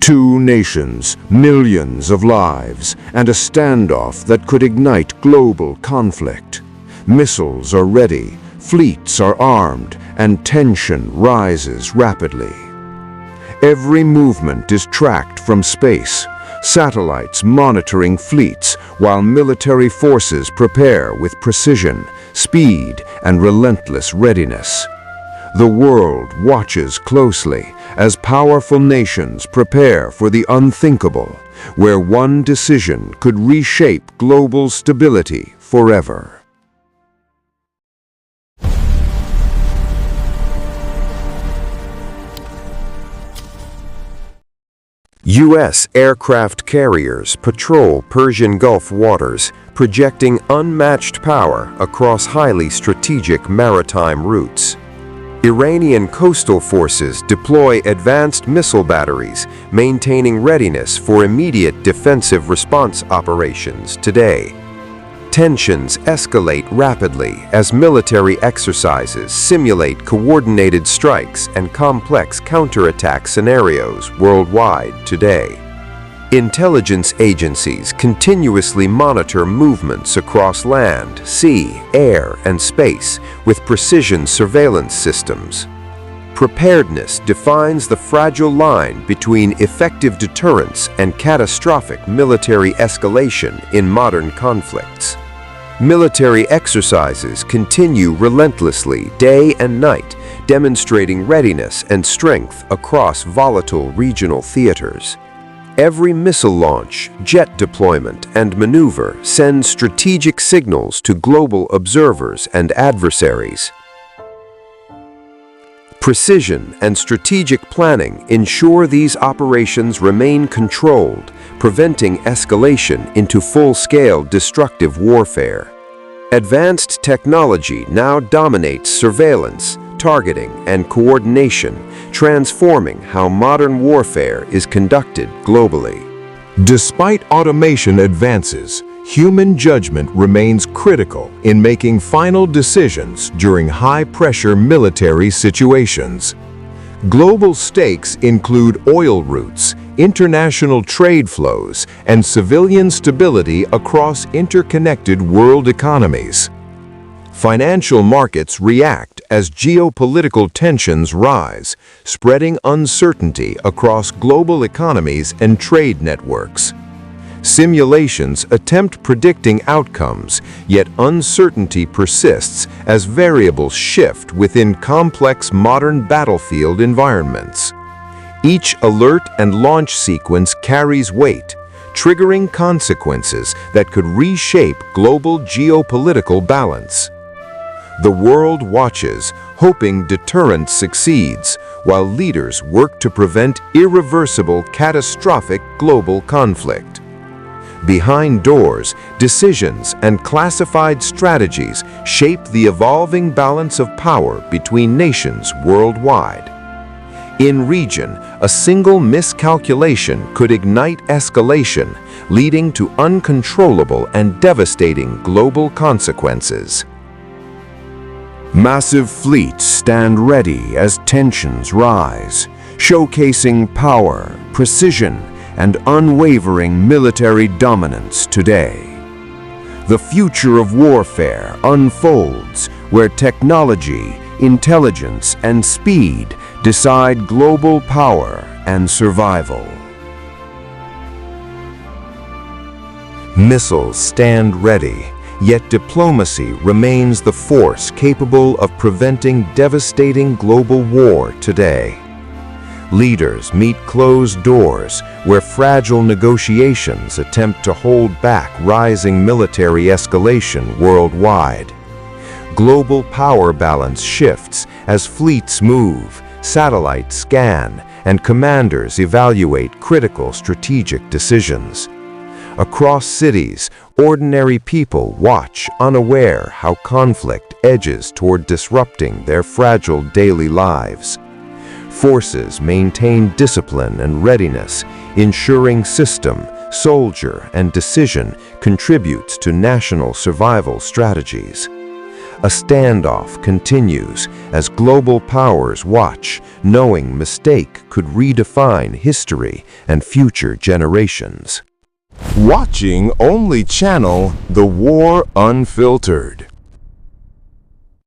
Two nations, millions of lives, and a standoff that could ignite global conflict. Missiles are ready, fleets are armed, and tension rises rapidly. Every movement is tracked from space, satellites monitoring fleets while military forces prepare with precision, speed, and relentless readiness. The world watches closely as powerful nations prepare for the unthinkable, where one decision could reshape global stability forever. U.S. aircraft carriers patrol Persian Gulf waters, projecting unmatched power across highly strategic maritime routes. Iranian coastal forces deploy advanced missile batteries, maintaining readiness for immediate defensive response operations today. Tensions escalate rapidly as military exercises simulate coordinated strikes and complex counterattack scenarios worldwide today. Intelligence agencies continuously monitor movements across land, sea, air, and space with precision surveillance systems. Preparedness defines the fragile line between effective deterrence and catastrophic military escalation in modern conflicts. Military exercises continue relentlessly day and night, demonstrating readiness and strength across volatile regional theaters. Every missile launch, jet deployment, and maneuver sends strategic signals to global observers and adversaries. Precision and strategic planning ensure these operations remain controlled, preventing escalation into full-scale destructive warfare. Advanced technology now dominates surveillance, targeting, and coordination, transforming how modern warfare is conducted globally. Despite automation advances, human judgment remains critical in making final decisions during high-pressure military situations. Global stakes include oil routes, international trade flows, and civilian stability across interconnected world economies. Financial markets react as geopolitical tensions rise, spreading uncertainty across global economies and trade networks. Simulations attempt predicting outcomes, yet uncertainty persists as variables shift within complex modern battlefield environments. Each alert and launch sequence carries weight, triggering consequences that could reshape global geopolitical balance. The world watches, hoping deterrence succeeds, while leaders work to prevent irreversible, catastrophic global conflict. Behind doors, decisions and classified strategies shape the evolving balance of power between nations worldwide. In region, a single miscalculation could ignite escalation, leading to uncontrollable and devastating global consequences. Massive fleets stand ready as tensions rise, showcasing power, precision, and unwavering military dominance today. The future of warfare unfolds where technology, intelligence, and speed decide global power and survival. Missiles stand ready, yet diplomacy remains the force capable of preventing devastating global war today. Leaders meet closed doors where fragile negotiations attempt to hold back rising military escalation worldwide. Global power balance shifts as fleets move, satellites scan, and commanders evaluate critical strategic decisions. Across cities, ordinary people watch unaware how conflict edges toward disrupting their fragile daily lives. Forces maintain discipline and readiness, ensuring system, soldier, and decision contributes to national survival strategies. A standoff continues as global powers watch, knowing mistake could redefine history and future generations. Watching only channel The War Unfiltered.